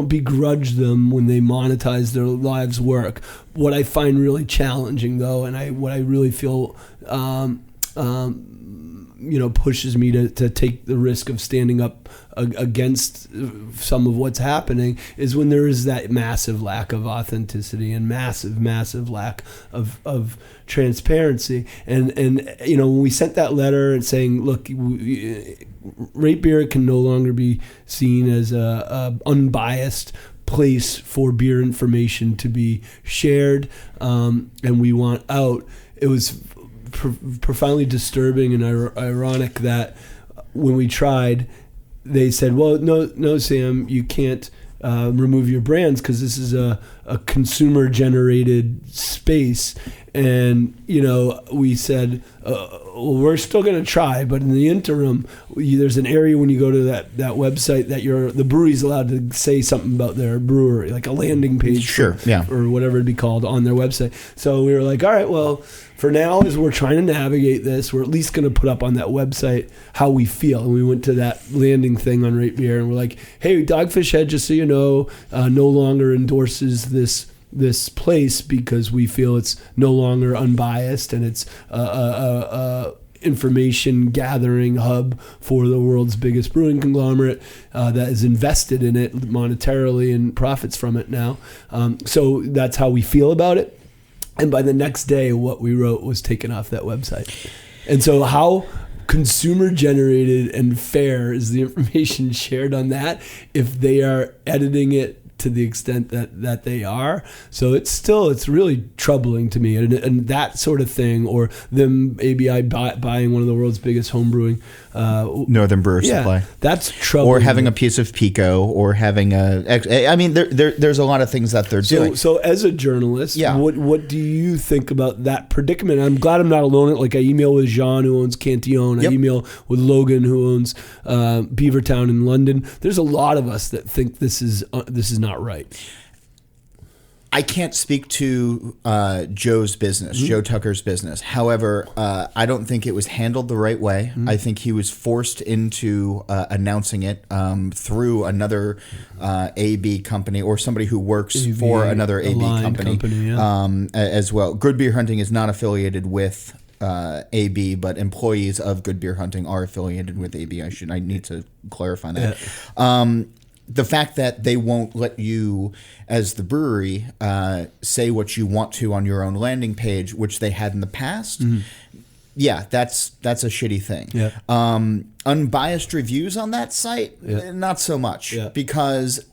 begrudge them when they monetize their lives' work. What I find really challenging, though, and what I really feel pushes me to take the risk of standing up against some of what's happening, is when there is that massive lack of authenticity and massive lack of transparency. And when we sent that letter and saying, look, Rate Beer can no longer be seen as a unbiased place for beer information to be shared, and we want out. It was profoundly disturbing and ironic that when we tried, they said, well, no, Sam, you can't remove your brands because this is a consumer-generated space. And, we said, well, we're still going to try, but in the interim, there's an area when you go to that website that the brewery's allowed to say something about their brewery, like a landing page, sure, or whatever it'd be called on their website. So we were like, all right, well, for now, as we're trying to navigate this, we're at least going to put up on that website how we feel. And we went to that landing thing on Rate Beer, and we're like, hey, Dogfish Head, just so you know, no longer endorses this place because we feel it's no longer unbiased and it's a information gathering hub for the world's biggest brewing conglomerate that is invested in it monetarily and profits from it now. So that's how we feel about it. And by the next day, what we wrote was taken off that website. And so how consumer generated and fair is the information shared on that if they are editing it to the extent that they are? So it's really troubling to me, and that sort of thing, or them ABI buying one of the world's biggest home brewing Northern Brewer Supply. That's troubling. Or having a piece of Pico, or having there's a lot of things that they're doing. So as a journalist, what do you think about that predicament? I'm glad I'm not alone. Like I email with Jean, who owns Cantillon. I email with Logan, who owns Beavertown in London. There's a lot of us that think this is not right. I can't speak to Joe's business, Joe Tucker's business. However, I don't think it was handled the right way. I think he was forced into announcing it through another AB company, or somebody who works for another AB company as well. Good Beer Hunting is not affiliated with AB, but employees of Good Beer Hunting are affiliated with AB. I need to clarify that. Yeah. The fact that they won't let you, as the brewery, say what you want to on your own landing page, which they had in the past, that's a shitty thing. Yeah. Unbiased reviews on that site, not so much, because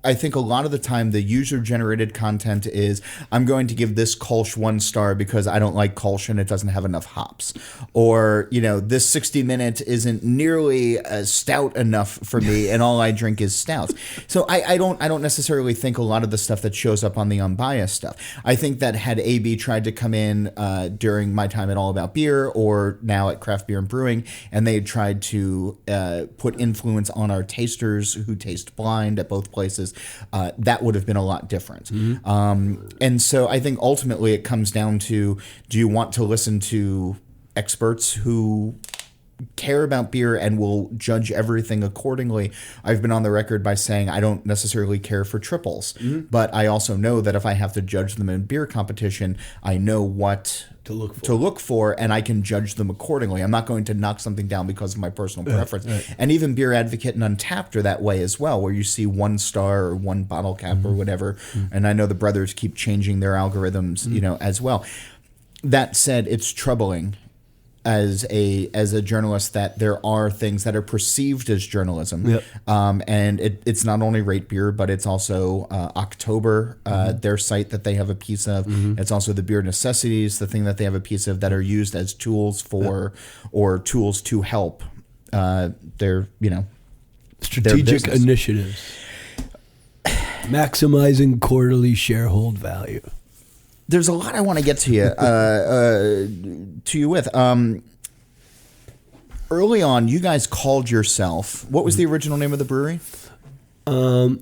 I think a lot of the time the user-generated content is, I'm going to give this Kolsch 1 star because I don't like Kolsch and it doesn't have enough hops. Or, this 60-minute isn't nearly stout enough for me and all I drink is stouts. So I don't necessarily think a lot of the stuff that shows up on the unbiased stuff. I think that had AB tried to come in during my time at All About Beer, or now at Craft Beer and Brewing, and they had tried to put influence on our tasters who taste blind at both places, that would have been a lot different. And so I think ultimately it comes down to, do you want to listen to experts who care about beer and will judge everything accordingly? I've been on the record by saying I don't necessarily care for triples, but I also know that if I have to judge them in beer competition, I know what to look for, and I can judge them accordingly. I'm not going to knock something down because of my personal preference. Right. And even Beer Advocate and Untapped are that way as well, where you see 1 star or 1 bottle cap or whatever. And I know the brothers keep changing their algorithms, as well. That said, it's troubling as a journalist that there are things that are perceived as journalism. And it's not only Rate Beer, but it's also October, their site that they have a piece of. It's also the Beer Necessities, the thing that they have a piece of, that are used as tools for or tools to help their strategic initiatives. Maximizing quarterly shareholder value. There's a lot I want to get to you with. Early on, you guys called yourself, what was the original name of the brewery? Lou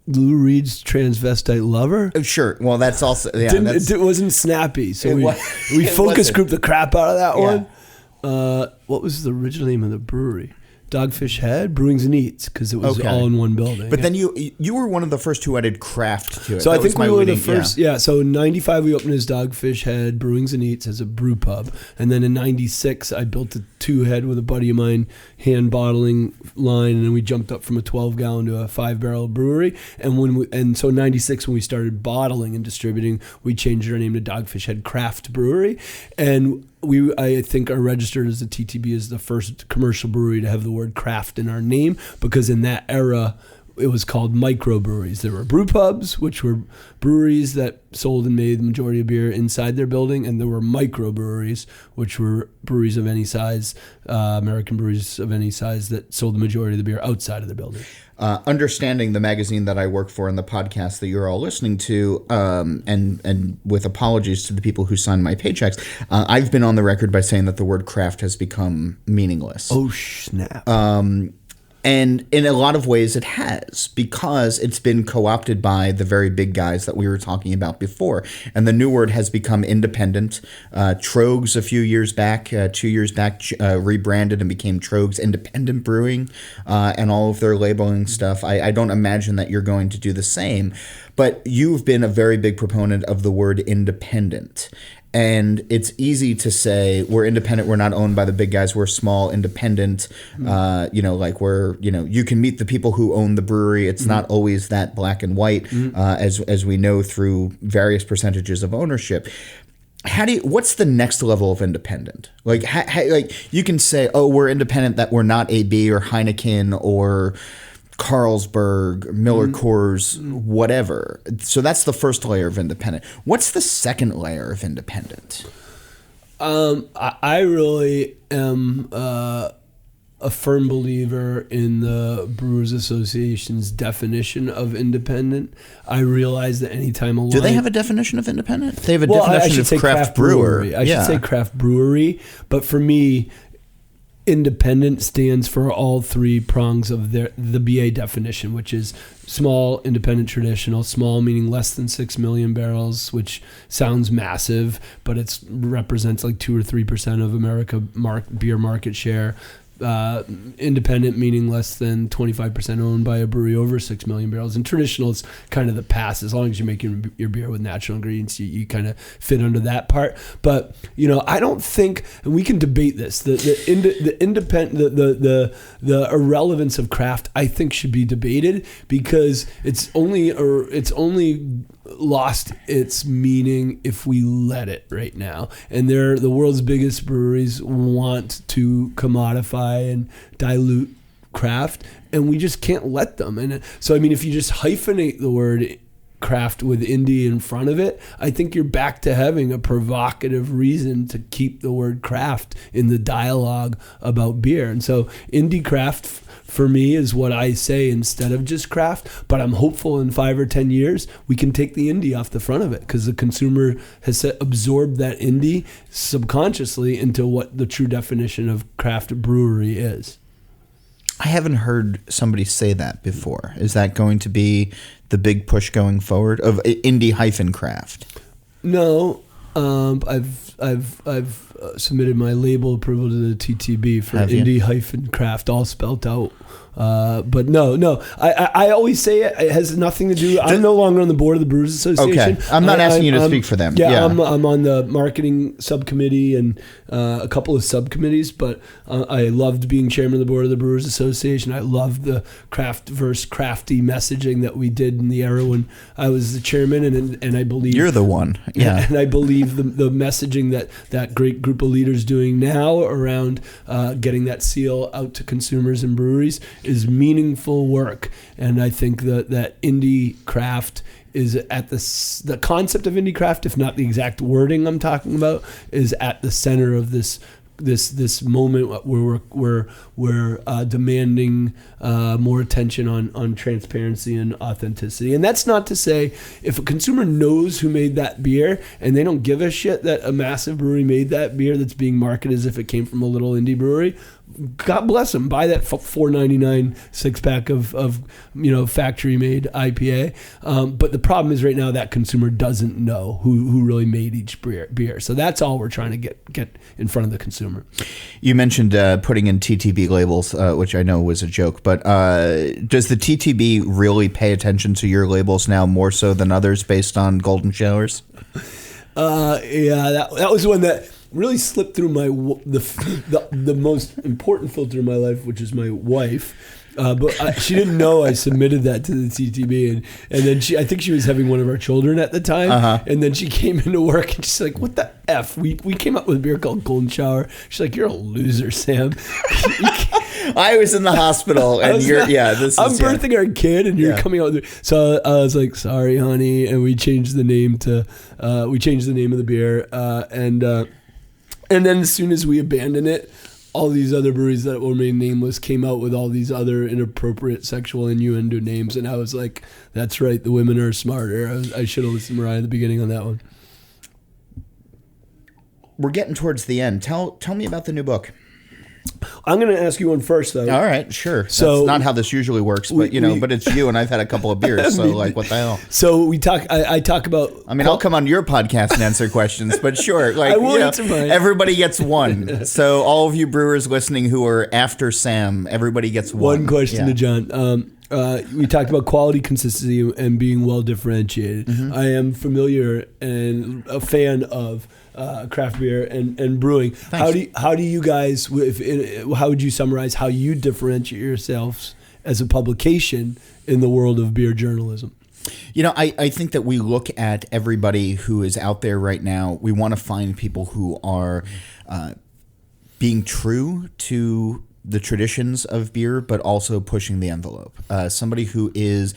Reed's Transvestite Lover. Oh, sure. Well, that's also it wasn't snappy, so we focus grouped the crap out of that one. What was the original name of the brewery? Dogfish Head Brewings and Eats, because it was all in one building. But then you were one of the first who added craft to it. So I think we were the first. Yeah. So in '95 we opened as Dogfish Head Brewings and Eats as a brew pub, and then in '96 I built a 2-head with a buddy of mine, hand bottling line, and then we jumped up from a 12-gallon to a 5-barrel brewery. And so in '96 when we started bottling and distributing, we changed our name to Dogfish Head Craft Brewery, and I think are registered as the TTB as the first commercial brewery to have the word craft in our name, because in that era, it was called microbreweries. There were brew pubs, which were breweries that sold and made the majority of beer inside their building, and there were microbreweries, which were breweries of any size, American breweries of any size that sold the majority of the beer outside of the building. Understanding the magazine that I work for and the podcast that you're all listening to, and with apologies to the people who signed my paychecks, I've been on the record by saying that the word craft has become meaningless. Oh, snap. And in a lot of ways it has, because it's been co-opted by the very big guys that we were talking about before. And the new word has become independent. Trogs a few years back, 2 years back, rebranded and became Trogs Independent Brewing, and all of their labeling stuff. I don't imagine that you're going to do the same. But you've been a very big proponent of the word independent. And it's easy to say we're independent. We're not owned by the big guys. We're small, independent. You can meet the people who own the brewery. It's not always that black and white, as we know through various percentages of ownership. What's the next level of independent? Like you can say, oh, we're independent, that we're not AB or Heineken or Carlsberg, Miller Coors, whatever. So that's the first layer of independent. What's the second layer of independent? I really am a firm believer in the Brewers Association's definition of independent. I realize that anytime a line... Do they have a definition of independent? They have a definition of craft brewer. I should say craft brewery, but for me, independent stands for all three prongs of the BA definition, which is small, independent, traditional. Small meaning less than 6 million barrels, which sounds massive, but it represents like 2 or 3% of America beer market share. Independent meaning less than 25% owned by a brewery over 6 million barrels, and traditional is kind of the pass. As long as you're making your beer with natural ingredients, you kind of fit under that part. But I don't think, and we can debate this, the irrelevance of craft, I think, should be debated, because it's only lost its meaning if we let it right now. And the world's biggest breweries want to commodify and dilute craft, and we just can't let them. And so, if you just hyphenate the word craft with indie in front of it, I think you're back to having a provocative reason to keep the word craft in the dialogue about beer. And so indie craft for me is what I say instead of just craft, but I'm hopeful in 5 or 10 years we can take the indie off the front of it, because the consumer has absorbed that indie subconsciously into what the true definition of craft brewery is. I haven't heard somebody say that before. Is that going to be the big push going forward of indie-craft? No, I've submitted my label approval to the TTB for indie-craft, all spelt out. But no. I always say it has nothing to do. I'm no longer on the board of the Brewers Association. Okay, I'm not asking you to speak for them. Yeah. I'm on the marketing subcommittee and a couple of subcommittees. But I loved being chairman of the board of the Brewers Association. I loved the craft versus crafty messaging that we did in the era when I was the chairman, and I believe you're the one. Yeah, and I believe the messaging that great group of leaders doing now around getting that seal out to consumers and breweries is meaningful work. And I think that indie craft is at the concept of indie craft, if not the exact wording I'm talking about, is at the center of this moment where we're demanding more attention on transparency and authenticity. And that's not to say if a consumer knows who made that beer and they don't give a shit that a massive brewery made that beer that's being marketed as if it came from a little indie brewery, God bless them. Buy that $4.99 6-pack of factory made IPA. But the problem is right now that consumer doesn't know who really made each beer. So that's all we're trying to get in front of the consumer. You mentioned putting in TTB labels, which I know was a joke. But does the TTB really pay attention to your labels now more so than others based on golden showers? That was one that really slipped through the most important filter in my life, which is my wife. But she didn't know I submitted that to the TTB, and then I think she was having one of our children at the time, and then she came into work and she's like, "What the F? We came up with a beer called Golden Shower." She's like, "You're a loser, Sam." I was in the hospital, and I'm birthing our kid, and you're coming out. So I was like, sorry, honey, and we changed the name of the beer, and then as soon as we abandoned it, all these other breweries that were made nameless came out with all these other inappropriate sexual innuendo names, and I was like, that's right, the women are smarter. I should have listened to Mariah at the beginning on that one. We're getting towards the end. Tell me about the new book. I'm going to ask you one first, though. All right, sure. So that's not how this usually works, but but it's you, and I've had a couple of beers, so like, what the hell? So I talk about. I mean, I'll come on your podcast and answer questions, but sure, like, I will answer mine. Everybody gets one. So all of you brewers listening who are after Sam, everybody gets one. One question to John. We talked about quality, consistency, and being well differentiated. Mm-hmm. I am familiar and a fan of craft beer and brewing. Thanks. How do you guys? How would you summarize how you differentiate yourselves as a publication in the world of beer journalism? I think that we look at everybody who is out there right now. We want to find people who are being true to the traditions of beer, but also pushing the envelope. Somebody who is,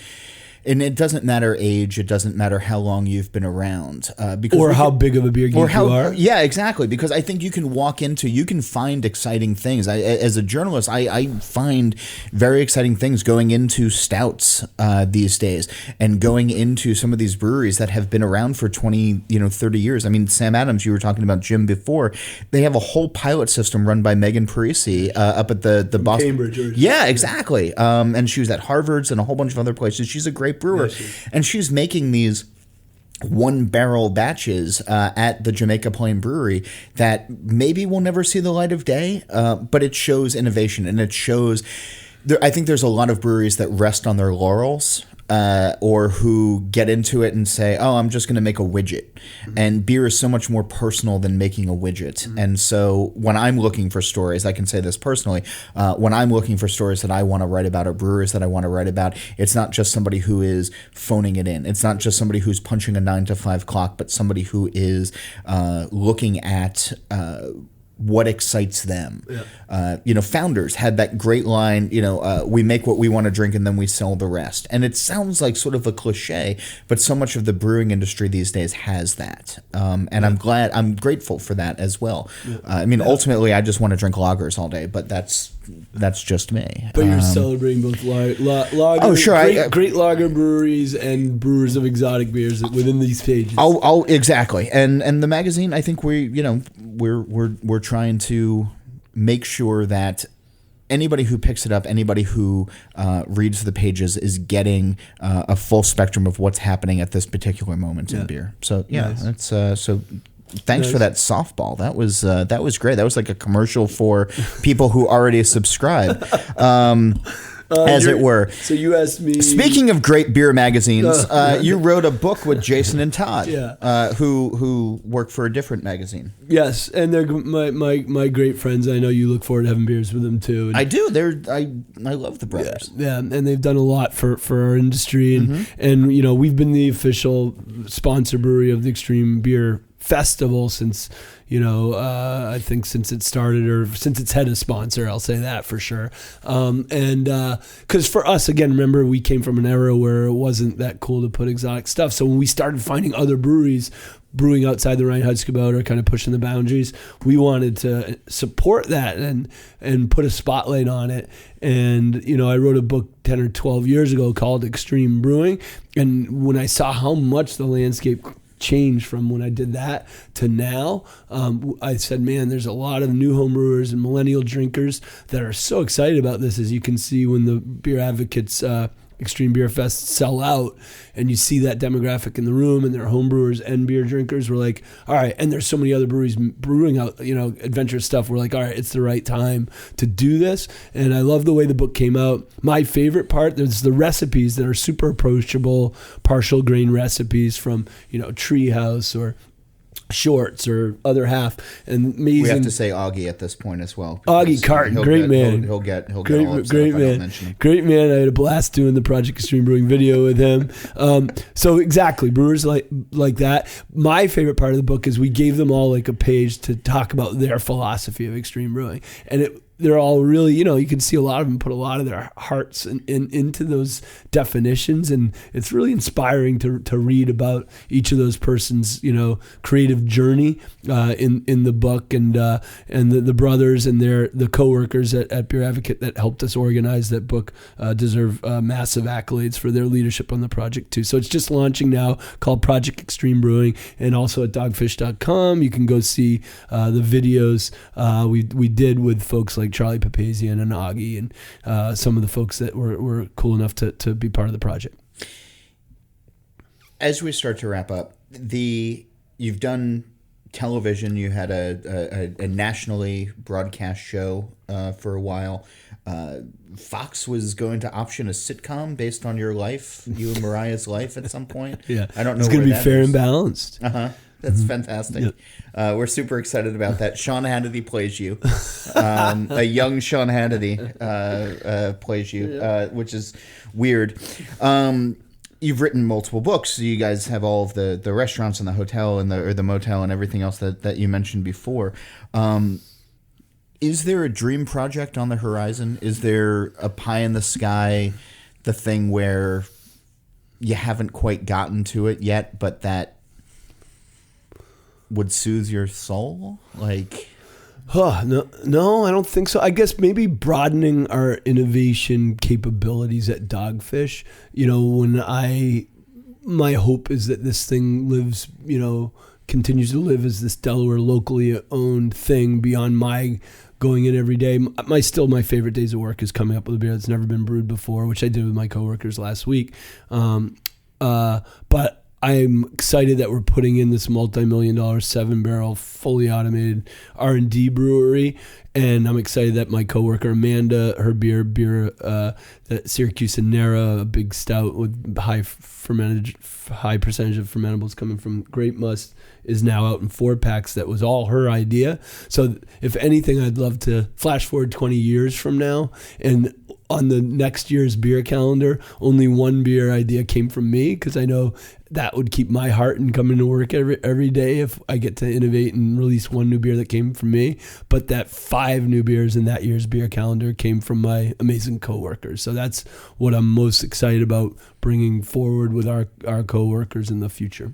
and it doesn't matter age, it doesn't matter how long you've been around, or how big of a beer geek you are. Yeah, exactly. Because I think you can find exciting things. As a journalist, I find very exciting things going into stouts these days, and going into some of these breweries that have been around for 20, 30 years. I mean, Sam Adams, you were talking about Jim before. They have a whole pilot system run by Megan Parisi up at the Boston. Cambridge. Yeah, exactly. And she was at Harvard's and a whole bunch of other places. She's a great brewer, and she's making these 1-barrel batches at the Jamaica Plain Brewery that maybe will never see the light of day, but it shows innovation, and it shows. I think there's a lot of breweries that rest on their laurels. Or who get into it and say, oh, I'm just going to make a widget. Mm-hmm. And beer is so much more personal than making a widget. Mm-hmm. And so when I'm looking for stories, I can say this personally, when I'm looking for stories that I want to write about or brewers that I want to write about, it's not just somebody who is phoning it in. It's not just somebody who's punching a 9-to-5 clock, but somebody who is looking at what excites them. Yeah. Founders had that great line, we make what we want to drink and then we sell the rest. And it sounds like sort of a cliche, but so much of the brewing industry these days has that. And I'm grateful for that as well. Yeah. Ultimately, I just want to drink lagers all day, but that's just me. But you're celebrating both lager, oh, sure, great lager breweries and brewers of exotic beers within these pages. Oh, exactly. And the magazine, I think we're trying to make sure that anybody who picks it up, anybody who reads the pages, is getting a full spectrum of what's happening at this particular moment in beer. So that's so. Thanks for that softball. That was great. That was like a commercial for people who already subscribe. As it were. So you asked me. Speaking of great beer magazines, you wrote a book with Jason and Todd, who work for a different magazine. Yes, and they're my great friends. I know you look forward to having beers with them too. And I do. I love the brothers. Yeah, and they've done a lot for our industry, and we've been the official sponsor brewery of the Extreme Beer Festival since I think since it started, or since it's had a sponsor, I'll say that for sure. And because for us, again, remember, we came from an era where it wasn't that cool to put exotic stuff. So when we started finding other breweries brewing outside the Reinheitsgebot or kind of pushing the boundaries, we wanted to support that and put a spotlight on it. And I wrote a book 10 or 12 years ago called Extreme Brewing, and when I saw how much the landscape changed from when I did that to now, I said, man, there's a lot of new home brewers and millennial drinkers that are so excited about this, as you can see when the Beer Advocates Extreme Beer Fest sell out, and you see that demographic in the room, and they're home brewers and beer drinkers. We're like, all right, and there's so many other breweries brewing out, adventurous stuff. We're like, all right, it's the right time to do this. And I love the way the book came out. My favorite part, there's the recipes that are super approachable, partial grain recipes from, Treehouse or Shorts or Other Half, and amazing. We have to say Augie at this point as well. Augie Carton, great man. He'll get all upset if I don't mention him. Great man. I had a blast doing the Project Extreme Brewing video with him. So exactly, brewers like that. My favorite part of the book is we gave them all like a page to talk about their philosophy of extreme brewing, and they're all really, you can see a lot of them put a lot of their hearts into those definitions, and it's really inspiring to read about each of those persons, creative journey in the book, and the brothers and the coworkers at Beer Advocate that helped us organize that book deserve massive accolades for their leadership on the project too. So it's just launching now, called Project Extreme Brewing, and also at dogfish.com you can go see the videos we did with folks like Charlie Papazian and Augie and some of the folks that were cool enough to be part of the project. As we start to wrap up, you've done television. You had a nationally broadcast show for a while. Fox was going to option a sitcom based on your life, you and Mariah's life at some point. Yeah, I don't know. It's going to be fair and balanced. That's fantastic. Yep. We're super excited about that. Sean Hannity plays you. A young Sean Hannity plays you, which is weird. You've written multiple books. You guys have all of the restaurants and the hotel and the motel and everything else that you mentioned before. Is there a dream project on the horizon? Is there a pie in the sky, the thing where you haven't quite gotten to it yet, but that would soothe your soul? No, I don't think so. I guess maybe broadening our innovation capabilities at Dogfish. My hope is that this thing lives, continues to live as this Delaware locally owned thing beyond my going in every day. My favorite days of work is coming up with a beer that's never been brewed before, which I did with my coworkers last week. But I'm excited that we're putting in this multi-million-dollar 7-barrel fully automated R&D brewery, and I'm excited that my coworker Amanda, her beer that Syracuse and Nera, a big stout with high percentage of fermentables coming from grape must, is now out in 4-packs. That was all her idea. So if anything, I'd love to flash forward 20 years from now, and on the next year's beer calendar, only one beer idea came from me, because I know that would keep my heart in coming to work every day if I get to innovate and release one new beer that came from me. But that 5 new beers in that year's beer calendar came from my amazing coworkers. So that's what I'm most excited about bringing forward with our coworkers in the future.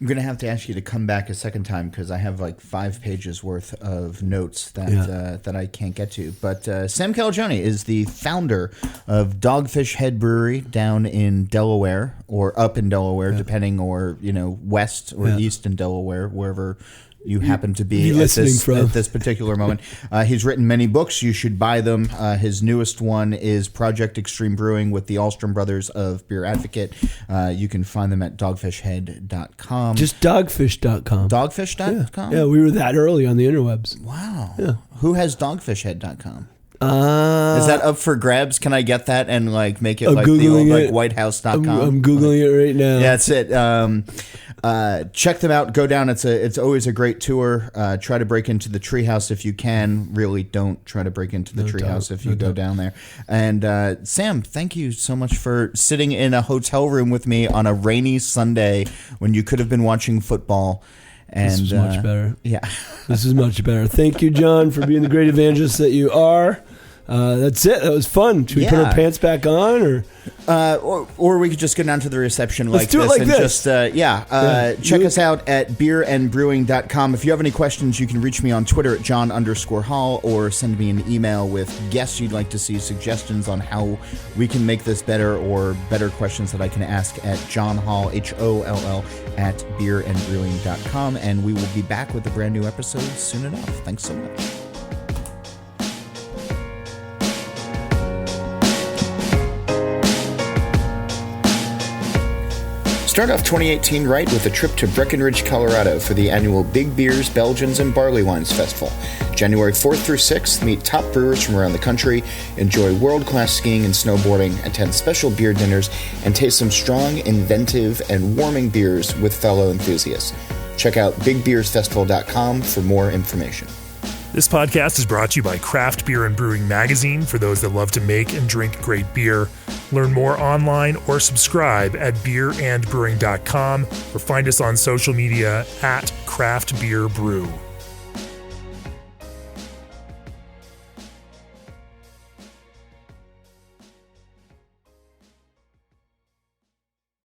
I'm going to have to ask you to come back a second time, because I have 5 pages worth of notes that I can't get to. But Sam Calagione is the founder of Dogfish Head Brewery down in Delaware, or up in Delaware, depending, or west or east in Delaware, wherever you happen to be at this particular moment. He's written many books. You should buy them. His newest one is Project Extreme Brewing with the Ahlstrom brothers of Beer Advocate. You can find them at dogfishhead.com. Just dogfish.com. Dogfish.com? Yeah, we were that early on the interwebs. Wow. Yeah. Who has dogfishhead.com? Is that up for grabs? Can I get that and make it like the old whitehouse.com? I'm Googling it right now. Yeah, that's it. Check them out. Go down. It's always a great tour. Try to break into the treehouse if you can. Really don't try to break into the treehouse if you go down there. And Sam, thank you so much for sitting in a hotel room with me on a rainy Sunday when you could have been watching football. And this is much better. Yeah. This is much better. Thank you, John, for being the great evangelist that you are. That's it. That was fun. Should we put our pants back on, or we could just go down to the reception Let's do it like this. Check us out at beerandbrewing.com. If you have any questions, you can reach me on Twitter at John_Holl, or send me an email with guests you'd like to see, suggestions on how we can make this better, or better questions that I can ask at John Holl, HOLL, at beerandbrewing.com. And we will be back with a brand new episode soon enough. Thanks so much. Start off 2018 right with a trip to Breckenridge, Colorado for the annual Big Beers, Belgians, and Barley Wines Festival. January 4th through 6th, meet top brewers from around the country, enjoy world-class skiing and snowboarding, attend special beer dinners, and taste some strong, inventive, and warming beers with fellow enthusiasts. Check out bigbeersfestival.com for more information. This podcast is brought to you by Craft Beer and Brewing Magazine for those that love to make and drink great beer. Learn more online or subscribe at beerandbrewing.com, or find us on social media at Craft Beer Brew.